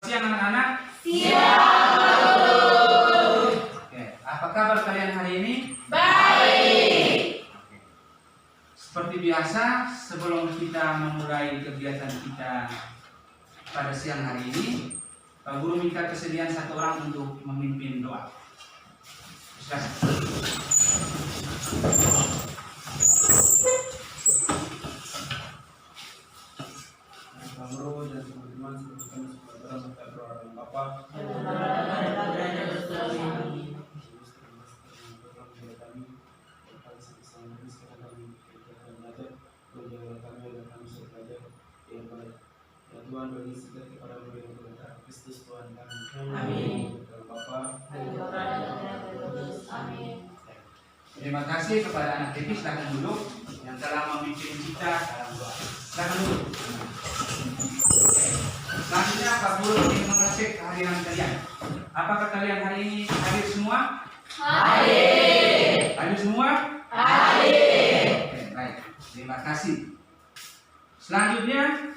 Siang anak-anak. Oke, apa kabar kalian hari ini? Baik. Seperti biasa, sebelum kita memulai kegiatan kita pada siang hari ini, Pak Guru minta kesediaan satu orang untuk memimpin doa. Silakan. Pak Guru dan teman-teman sebutkan saudara serta doa dan Bapak. Tuhan bagi segala kepada mulia dan Kristus Tuhan kami. Amin. Bapa. Amin. Terima kasih kepada anak TV, silakan duduk yang telah memimpin kita dalam doa. Silakan duduk. Selanjutnya Pak Guru ingin mengecek kehadiran kalian. Apakah kalian hari ini hadir semua? Hadir. Hadir semua? Hadir. Oke, baik. Terima kasih. Selanjutnya,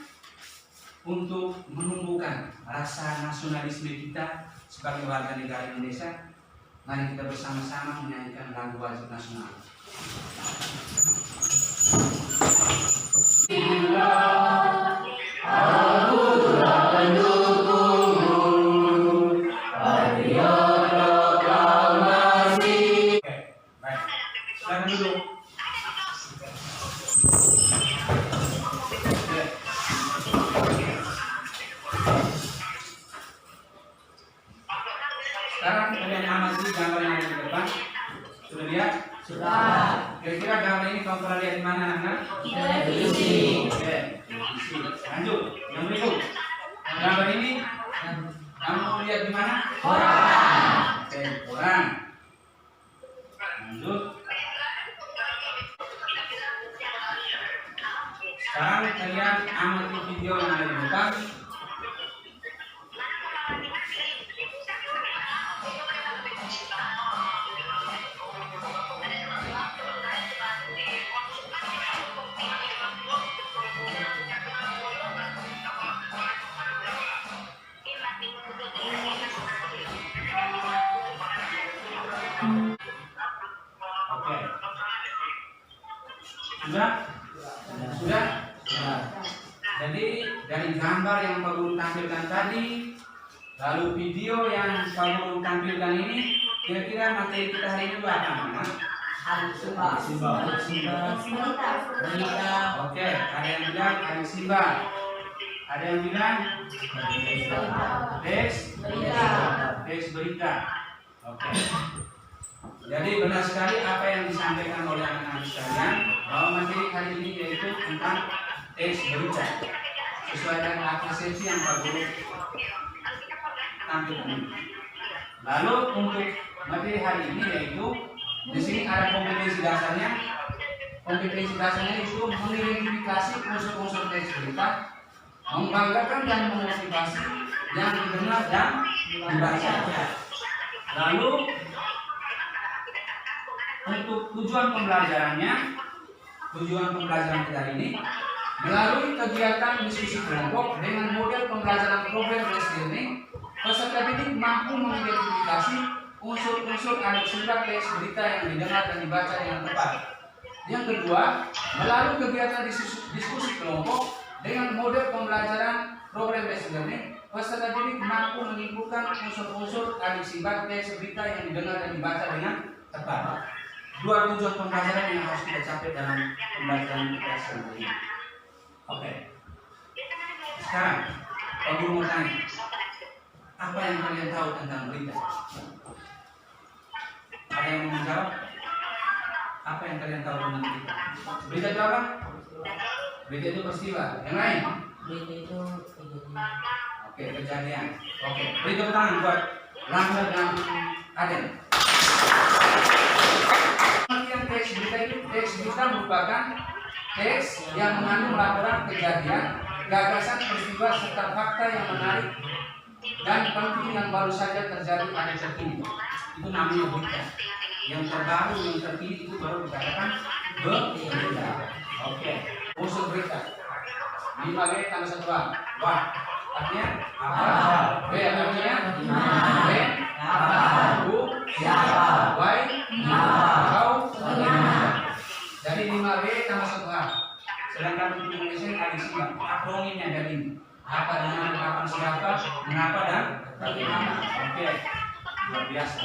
untuk menumbuhkan rasa nasionalisme kita sebagai warga negara Indonesia, mari kita bersama-sama menyanyikan lagu wajib nasional. Silakan duduk. Sekarang kalian amati gambar yang ada di depan. Sudah lihat? Sudah. Kira-kira gambar ini kamu pernah lihat di mana, anak? Televisi. Oke, televisi. Lanjut, yang berikut. Gambar ini kamu lihat di mana? Koran. Oke, koran. Lanjut. Sekarang kalian amati video yang ada di depan. Oke. Sudah? Sudah? Jadi dari gambar yang Pak Guru tampilkan tadi, lalu video yang Pak Guru tampilkan ini, kira-kira materi kita hari ini apa? Simba. Oke, ada yang bilang hari Simba. Ada yang bilang teks berita. Oke. Jadi benar sekali apa yang disampaikan oleh anak-anak sekalian, bahwa materi hari ini yaitu tentang teks berita sesuai dengan persepsi yang Pak Guru tampilkan ini. Lalu untuk materi hari ini yaitu di sini ada kompetensi dasarnya. Kompetensi dasarnya itu mengidentifikasi unsur-unsur teks berita, membanggakan dan memotivasi yang didengar dan dibaca. Lalu untuk tujuan pembelajaran kita hari ini melalui kegiatan diskusi kelompok dengan model pembelajaran problem-based learning, peserta didik mampu mengidentifikasi unsur-unsur sifat teks berita yang didengar dan dibaca dengan tepat. Yang kedua, melalui kegiatan diskusi kelompok dengan model pembelajaran problem-based learning, peserta didik mampu menyimpulkan unsur-unsur sifat teks berita yang didengar dan dibaca dengan tepat. Dua tujuan pembelajaran yang harus kita capai dalam pembelajaran kita selama ini. Oke. Sekarang, Pak Guru mau tanya, apa yang kalian tahu tentang berita? Ada yang mau menjawab? Apa yang kalian tahu tentang berita? Berita itu apa? Berita itu peristiwa. Yang lain? Berita itu kejadian. Oke, kejadian. Oke, beri tepuk tangan buat Rangga dan Aden. Teks berita itu, teks berita merupakan teks yang mengandung laporan kejadian, gagasan peristiwa serta fakta yang menarik dan penting yang baru saja terjadi pada terkini. Itu namanya berita. Yang terbaru, yang terkini itu baru dikatakan berita. Oke, unsur berita. 5G tambah 1A. Wah. artinya apa? Apa? B artinya Gimana? B Apa? U Siapa? Y Apa? Kau Bagaimana? Jadi 5B tambah 1A. Sedangkan untuk Indonesia ada sini akronimnya dari ini. Apa dengan kapan siapa, mengapa dan bagaimana. Oke, luar biasa.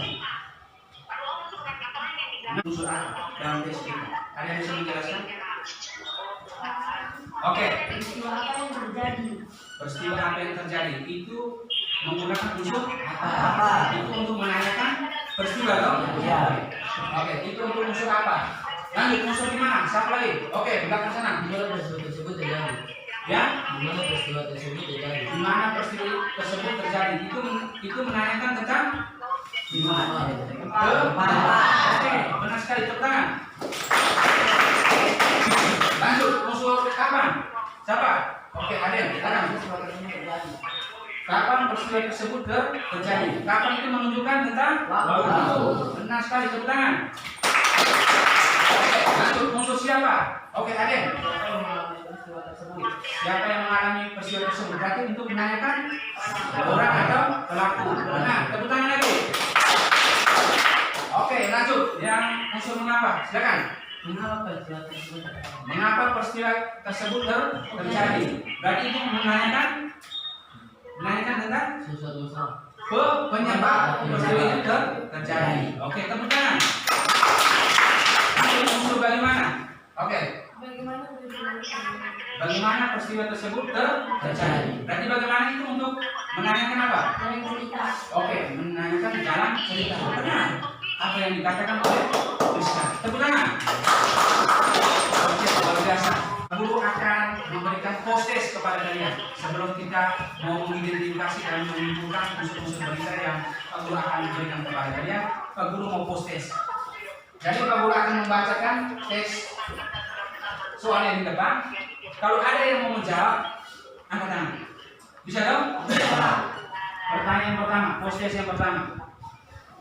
Unsur A dalam tes kita. Ada yang bisa menjelaskan? Oke, Peristiwa apa yang terjadi? peristiwa apa yang terjadi itu menggunakan unsur Apa? itu untuk menanyakan peristiwa dong. Iya. Oke, itu untuk unsur apa? Lanjut unsur di mana? Siapa lagi? Oke, belakang sana. Di mana peristiwa tersebut terjadi? Ya, Di mana peristiwa tersebut terjadi? di mana peristiwa tersebut terjadi? Itu menanyakan tentang Di mana? Oke, benar sekali, tepuk tangan. Lanjut, unsur kapan? Siapa? Oke, Aden, sekarang. Peristiwa tersebut terjadi. Kapan peristiwa tersebut terjadi? Kapan itu menunjukkan tentang Waktu. Benar sekali, tepuk tangan. Oke, lanjut, unsur siapa? Oke, Aden. Siapa yang mengalami peristiwa tersebut? Siapa yang mengalami peristiwa tersebut? Berarti untuk menanyakan orang atau pelaku. Benar, tepuk tangan lagi. Oke, lanjut. Yang unsur mengapa? Silakan. Mengapa peristiwa tersebut terjadi? Mengapa peristiwa tersebut terjadi? Berarti itu menanyakan tentang Sesuatu masalah. penyebab peristiwa itu terjadi. Oke, tepuk tangan. Lanjut, unsur bagaimana? Oke, Bagaimana peristiwa tersebut? bagaimana peristiwa tersebut terjadi? Berarti bagaimana itu untuk menanyakan apa? Dalam cerita. Oke, menanyakan jalan cerita. Benar. Apa yang dikatakan oleh Krishna. Tepuk tangan. Oke, luar biasa. Guru akan memberikan proses kepada kalian sebelum kita mau mengidentifikasi dan menyimpulkan unsur-unsur berita yang Pak Guru akan berikan kepada kalian. Pak Guru mau post tes. Jadi Pak Guru akan membacakan tes soal yang di depan. Kalau ada yang mau menjawab, angkat tangan. Bisa dong? Pertanyaan pertama, post tes yang pertama.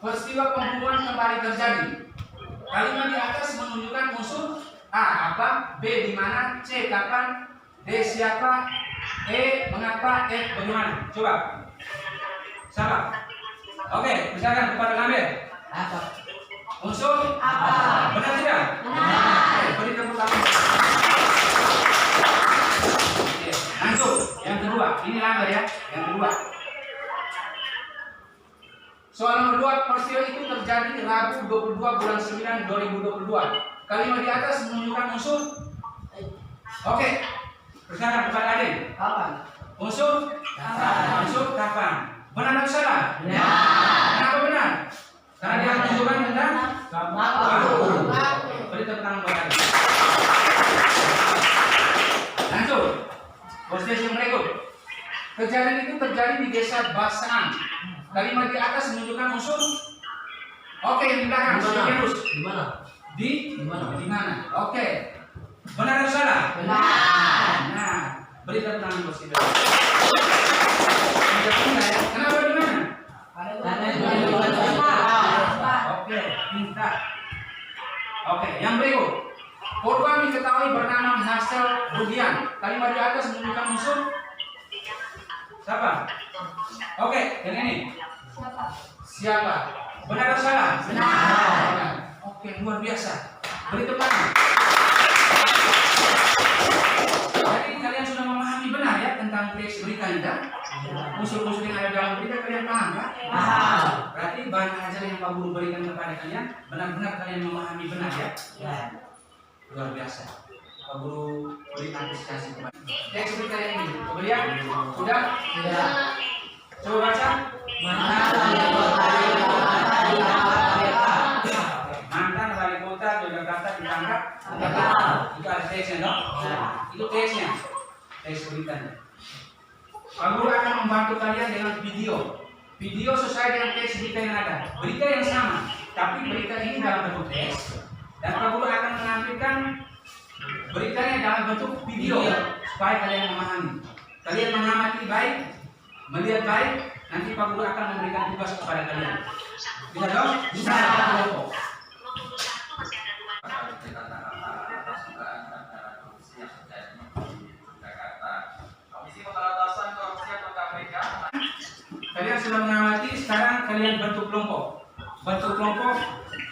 Peristiwa pembunuhan kembali terjadi. Kalimat di atas menunjukkan unsur A apa, B di mana, C kapan, D siapa, E mengapa, F bagaimana. Coba. Siapa? Oke, misalkan kepada Lambert. Apa? Unsur Apa? Benar tidak? Benar. Oke, beri tepuk tangan. Oke, lanjut. Yang kedua, ini Lambert ya. Yang kedua. Soal nomor 2, peristiwa itu terjadi Rabu 22 bulan 9 2022. Kalimat di atas menunjukkan unsur. Oke. Persilakan kepada Aden. Kapan? Unsur Kapan? Unsur kapan? Benar atau salah? Benar. Kenapa benar? Karena dia menunjukkan tentang Waktu. Beri tepuk tangan buat Aden. Lanjut. Proses yang berikut. Kejadian itu terjadi di desa Basaan. Kalimat di atas menunjukkan unsur. Oke, yang di belakang. Terus. Di mana? Di mana? Di mana? Oke. Benar atau salah? Benar. Nah, beri tepuk tangan bos kita. Kenapa di mana? Karena itu menunjukkan Apa? Oke, minta. Oke, yang berikut. Korban diketahui bernama Hasil Rudian. Kalimat di atas menunjukkan unsur. Siapa? Oke, yang ini. Siapa? Benar atau salah? Benar. Oke, luar biasa. Beri tepuk tangan. Jadi kalian sudah memahami benar ya tentang teks berita ini kan? Unsur-unsur yang ada dalam berita kalian paham kan? Paham. Berarti bahan ajar yang Pak Guru berikan kepada kalian benar-benar kalian memahami benar ya? Ya. Luar biasa. Pak Guru beri apresiasi kepada teks berita ini. Kemudian sudah? Ya. Coba baca. Mantan wali kota Yogyakarta ditangkap KPK. Mantan wali kota Yogyakarta ditangkap KPK. Itu ada teksnya dong? Ya. Itu teksnya. Teks beritanya. Pak Guru akan membantu kalian dengan video. Video sesuai dengan teks berita yang ada. Berita yang sama, tapi berita ini dalam bentuk teks. Dan Pak Guru akan menampilkan beritanya dalam bentuk video supaya kalian memahami. Kalian mengamati baik, melihat baik, nanti Pak Guru akan memberikan tugas kepada kalian. Bisa dong? Bisa. Kelompok. Komisi Pemberantasan Korupsi atau sudah mengamati, sekarang kalian bentuk kelompok. Bentuk kelompok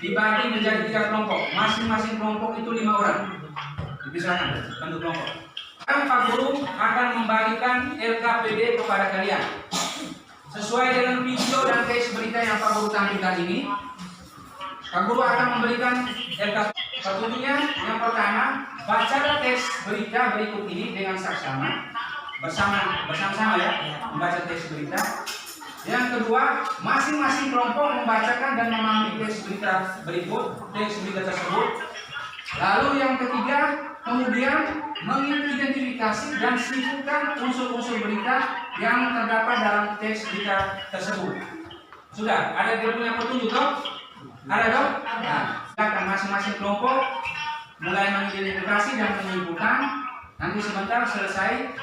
dibagi menjadi 3 kelompok. Masing-masing kelompok itu 5 orang. Dipisahkan bentuk kelompok. Sekarang Pak Guru akan membagikan LKPD kepada kalian. Sesuai dengan video dan teks berita yang Pak Guru tampilkan ini, Pak Guru akan memberikan LKPD. Petunjuknya yang pertama, bacalah teks berita berikut ini dengan saksama bersama-sama ya, membaca teks berita. Yang kedua, masing-masing kelompok membacakan dan memahami teks berita tersebut. Lalu yang ketiga, kemudian mengidentifikasi dan simpulkan unsur-unsur berita yang terdapat dalam teks berita tersebut. Sudah, ada dia punya petunjuk toh? Ada dong? Nah, silakan masing-masing kelompok mulai mengidentifikasi dan menyimpulkan. Nanti sebentar selesai,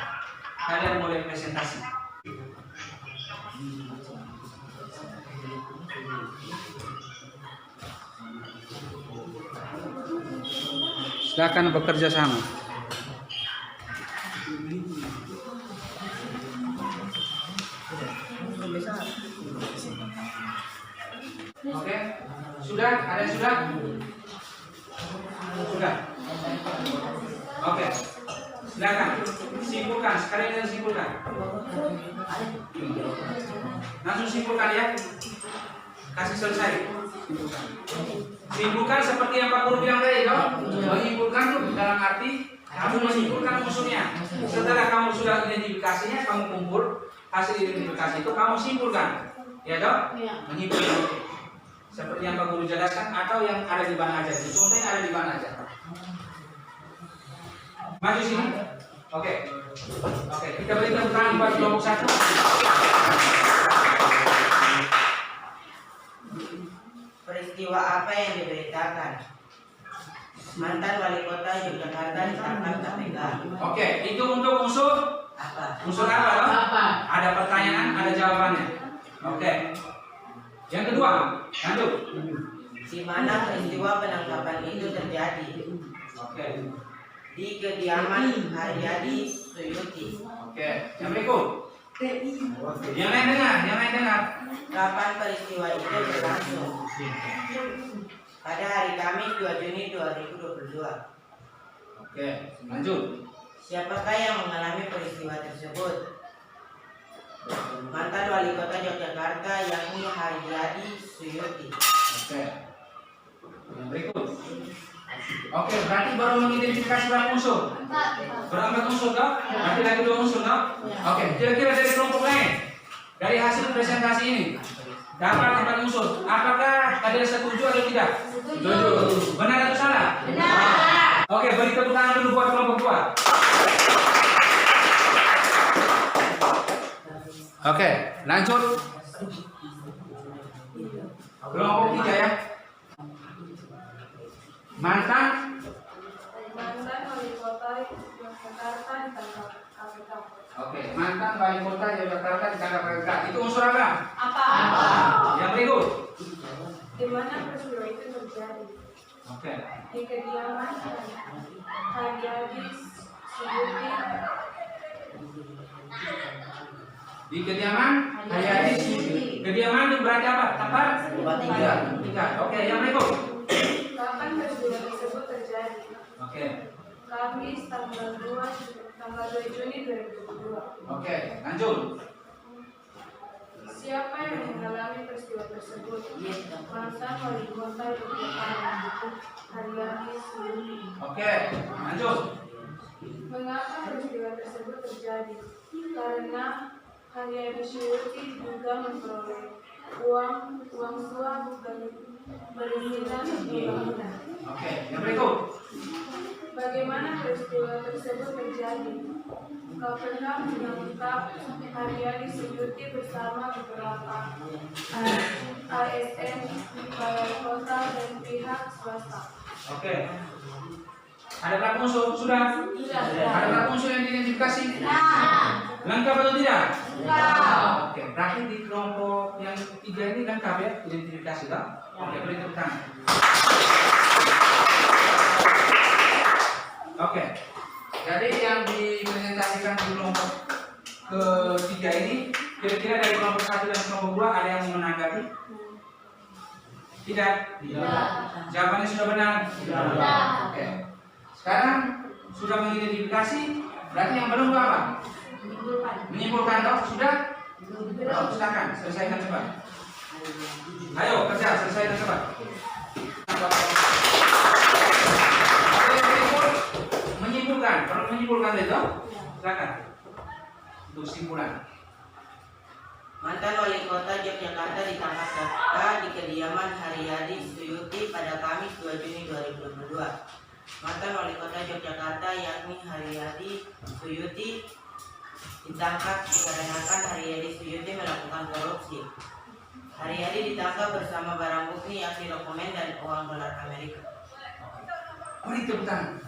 kalian boleh presentasi. Silakan bekerja sama. Oke, sudah? Ada yang sudah? Sudah. Oke, silakan simpulkan. Sekalian simpulkan. Langsung simpulkan ya. Kasih selesai. Simpulkan seperti yang Pak Guru bilang tadi, toh. Menyimpulkan tuh dalam arti kamu menyimpulkan musuhnya. Setelah kamu sudah identifikasinya, kamu kumpul hasil identifikasi itu, kamu simpulkan, ya toh? Menyimpulkan. Seperti yang Pak Guru jelaskan atau yang ada di bahan ajar. Contohnya ada di bahan ajar. Maju sini. Oke. Oke, kita beri tepuk tangan buat kelompok 1. Peristiwa apa yang diberitakan? Mantan wali kota Yogyakarta ditangkap KPK. Oke, itu untuk unsur Apa? unsur apa toh? Ada pertanyaan, ada jawabannya. Oke. Yang kedua, lanjut. Di mana peristiwa penangkapan itu terjadi? Oke. Di kediaman Haryadi Suyuti. Oke. Yang berikut. Yang lain dengar. Kapan peristiwa itu berlangsung? Pada hari Kamis 2 Juni 2022. Oke, lanjut. Siapakah yang mengalami peristiwa tersebut? Mantan wali kota Yogyakarta yakni Haryadi Suyuti. Oke. Yang berikut. Oke, berarti baru mengidentifikasi berapa unsur? Berapa unsur toh? Berarti lagi 2 unsur toh? Oke, kira-kira dari kelompok lain, dari hasil presentasi ini dapat 4 unsur. Apakah kalian setuju atau tidak? Setuju. Benar atau salah? Benar. Oke, beri tepuk tangan dulu buat kelompok 2. Oke, lanjut. Kelompok 3 ya. Mantan wali kota Yogyakarta ditangkap KPK. Oke, mantan wali kota Yogyakarta ditangkap KPK. Itu unsur apa? Apa? Yang berikut. Di mana peristiwa itu terjadi? Oke. Di kediaman Haryadi Suyuti. Di kediaman Haryadi Suyuti. Kediaman itu berarti apa? Tempat? Tempat tinggal. Oke, yang berikut. Kapan peristiwa tersebut terjadi? Oke. Kamis tanggal 2 Juni 2022. Oke, lanjut. Siapa yang mengalami peristiwa tersebut? Mantan wali kota Yogyakarta Haryadi Suyuti. Oke, lanjut. Mengapa peristiwa tersebut terjadi? Karena Haryadi Suyuti juga memperoleh uang suap dan perizinan pembangunan. Oke, yang berikut. Bagaimana peristiwa tersebut terjadi? KPK menangkap Haryadi Suyuti bersama beberapa ASN, balai kota dan pihak swasta. Oke. Ada berapa unsur? Sudah? Ada berapa unsur yang diidentifikasi? Lengkap atau tidak? Oke, berarti di kelompok yang 3 ini lengkap ya identifikasi kan? Oke, beri tepuk tangan. Oke. Jadi yang dipresentasikan di kelompok ketiga ini Kira-kira dari kelompok 1 dan kelompok 2 ada yang mau menanggapi? Tidak? Jawabannya sudah benar? Oke. Sekarang sudah mengidentifikasi, berarti yang belum apa? Menyimpulkan toh? Sudah? Silakan, selesaikan cepat. Ayo kerja, selesaikan cepat. Menyimpulkan, kalau menyimpulkan itu, silakan. Untuk simpulan. Mantan Wali Kota Yogyakarta ditangkap KPK di kediaman Haryadi Suyuti pada Kamis 2 Juni 2022. Mantan Wali Kota Yogyakarta yakni Haryadi Suyuti ditangkap dikarenakan Haryadi Suyuti melakukan korupsi. Haryadi ditangkap bersama barang bukti yakni dokumen dan uang dolar Amerika. Beri tepuk tangan.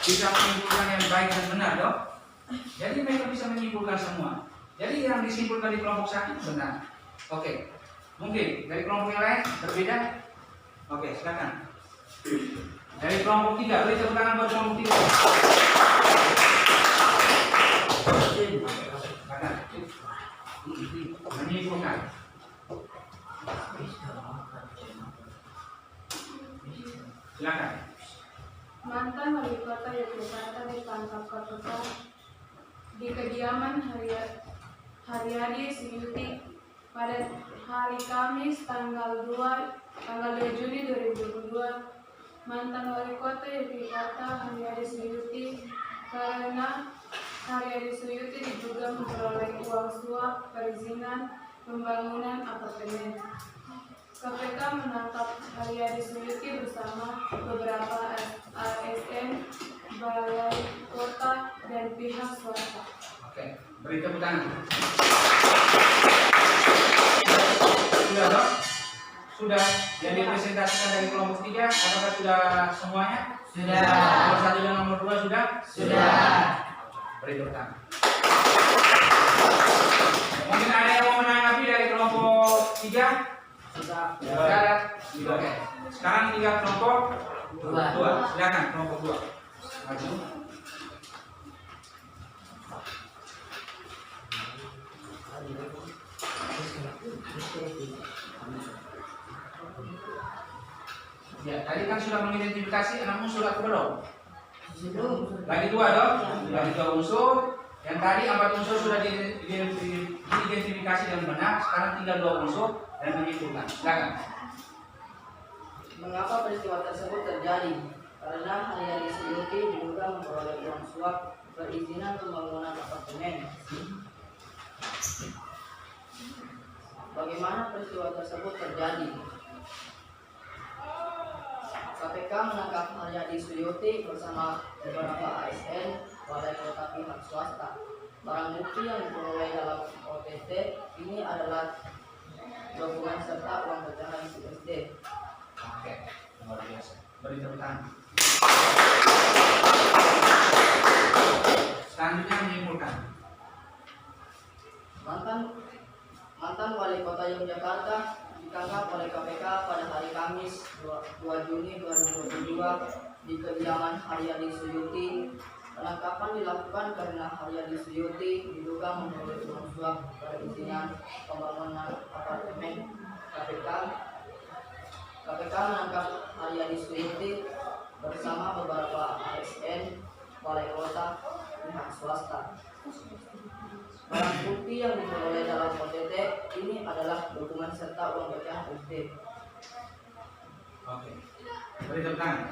Bisa menyimpulkan yang baik dan benar dong. Jadi mereka bisa menyimpulkan semua. Jadi yang disimpulkan di kelompok 1 benar. Oke. Mungkin dari kelompok yang lain berbeda. Oke, silakan. Dari kelompok 3, beri tepuk tangan buat kelompok 3. Silakan. Menyimpulkan. Silakan. Mantan Wali Kota Yogyakarta ditangkap KPK di kediaman Haryadi Suyuti pada hari Kamis tanggal 2 Juni 2022. Mantan Wali Kota Yogyakarta Haryadi Suyuti karena Haryadi Suyuti diduga memperoleh uang suap perizinan pembangunan apartemen. KPK menangkap Haryadi Suyuti bersama beberapa ASN, balai kota, dan pihak swasta. Oke, beri tepuk tangan. Sudah dok? Sudah yang dipresentasikan dari kelompok 3, apakah sudah semuanya? Sudah. Nomor 1 dan nomor 2 sudah? Sudah. Beri tepuk tangan. Mungkin ada yang mau menanggapi dari kelompok 3? Sudah. Oke. Sekarang tinggal kelompok 2. Silakan kelompok 2. Maju. Ya, tadi kan sudah mengidentifikasi 6 unsur atau belum? Lagi 2 dong? Lagi 2 unsur. Yang tadi 4 unsur sudah diidentifikasi dengan benar. Sekarang tinggal 2 unsur dan menyimpulkan. Silakan. Mengapa peristiwa tersebut terjadi? Karena Haryadi Suyuti diduga memperoleh uang suap perizinan pembangunan apartemen. Bagaimana peristiwa tersebut terjadi? KPK menangkap Haryadi Suyuti bersama beberapa ASN, balai kota pihak swasta. Barang bukti yang diperoleh dalam OTT ini adalah dokumen serta uang pecahan USD. Oke, luar biasa. Beri tepuk tangan. Selanjutnya menyimpulkan. Mantan Wali Kota Yogyakarta ditangkap oleh KPK pada hari Kamis 2 Juni 2022 di kediaman Haryadi Suyuti. Penangkapan dilakukan karena Haryadi Suyuti diduga memperoleh uang suap perizinan pembangunan apartemen. KPK menangkap Haryadi Suyuti bersama beberapa ASN, balai kota, pihak swasta. Barang bukti yang diperoleh dalam OTT ini adalah dokumen serta uang pecahan USD. Oke, beri tepuk tangan.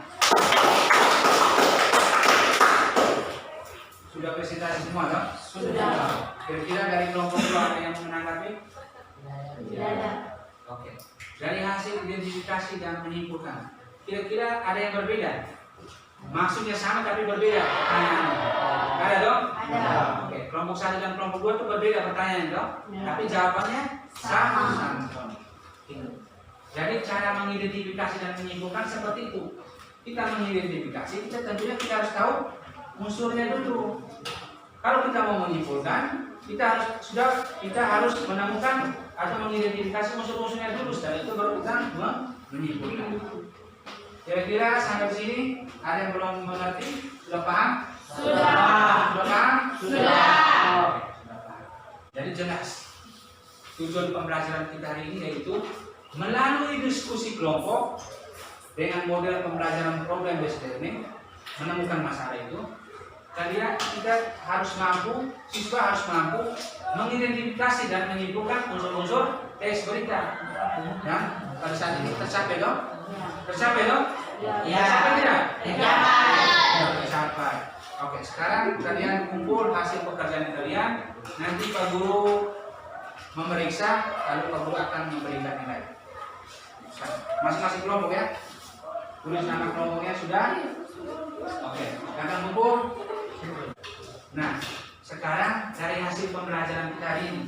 Sudah presentasi semua, dong? Sudah. Kira-kira dari kelompok 2 ada yang menanggapi? Tidak. Oke. Dari hasil identifikasi dan menyimpulkan, kira-kira ada yang berbeda? Maksudnya sama tapi berbeda pertanyaannya. Ada dong? Ada. Oke. Kelompok 1 dan kelompok 2 itu berbeda pertanyaannya dong? Ya. Tapi jawabannya sama. Sama. Jadi cara mengidentifikasi dan menyimpulkan seperti itu. Kita mengidentifikasi, kita tentunya kita harus tahu unsurnya dulu. Kalau kita mau menyimpulkan, kita harus menemukan atau mengidentifikasi unsur-unsurnya dulu. Setelah itu baru kita menyimpulkan. Kira-kira sampai sini ada yang belum mengerti? Sudah paham? Sudah. Sudah jelas. Tujuan pembelajaran kita hari ini yaitu melalui diskusi kelompok dengan model pembelajaran problem based learning, menemukan masalah itu. Kita harus mampu, siswa harus mampu mengidentifikasi dan menyimpulkan unsur-unsur teks berita. Dan pada saat ini tercapai dong? Tercapai dong? Ya. Tercapai tidak? Tercapai. Tercapai. Oke, sekarang kalian kumpul hasil pekerjaan kalian. Nanti Pak Guru memeriksa, lalu Pak Guru akan memberikan nilai. Masing-masing kelompok ya. Tulis nama kelompoknya sudah. Oke, akan kumpul. Nah, sekarang dari hasil pembelajaran kita hari ini,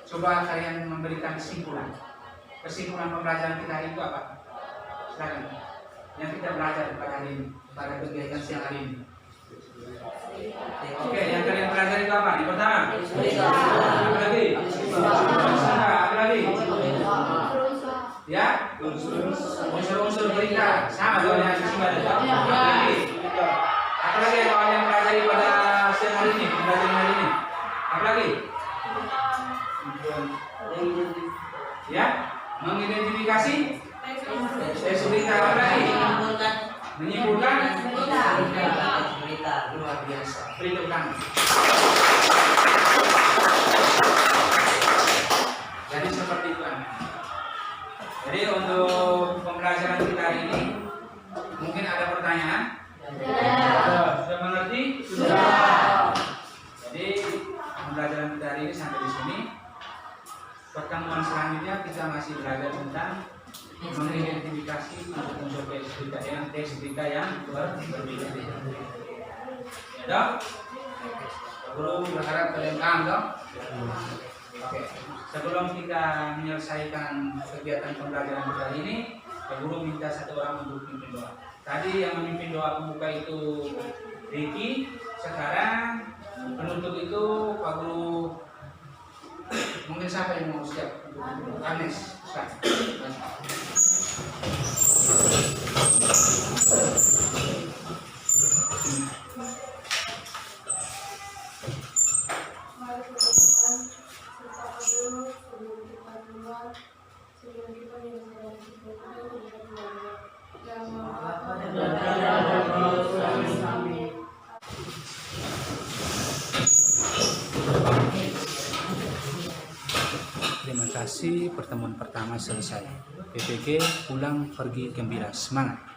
coba kalian memberikan kesimpulan. Kesimpulan pembelajaran kita hari itu apa? Silakan. Yang kita belajar pada hari ini, pada kegiatan siang hari ini. Oke, yang kalian pelajari itu apa? Yang pertama. Apa lagi? Apa lagi? Ya? Unsur-unsur berita. Sama soalnya di sini ada. Apa lagi? Apa lagi yang kalian pelajari pada siang hari ini? Pembelajaran hari ini. Apa lagi? Ya? Mengidentifikasi teks berita. Apa lagi? Menyimpulkan Berita. luar biasa. Berita utama. Jadi seperti itu anak. Jadi untuk pembelajaran kita hari ini mungkin ada pertanyaan? Sudah mengerti? Sudah. Jadi pembelajaran kita hari ini sampai di sini. Pertemuan selanjutnya kita masih belajar tentang mengidentifikasi unsur teks berita yang berbeda. Ya dong? Guru berharap kalian paham dong? Oke. Sebelum kita menyelesaikan kegiatan pembelajaran kita hari ini, Pak Guru minta satu orang untuk memimpin doa. Tadi yang memimpin doa pembuka itu Ricky. Sekarang penutup itu Pak Guru. Mungkin siapa yang mau siap? Agnes. Mari berdoa serta dulu sebelum kita keluar, sebelum kita menyelesaikan kita Terima kasih, pertemuan pertama selesai. PPG pulang pergi gembira, semangat.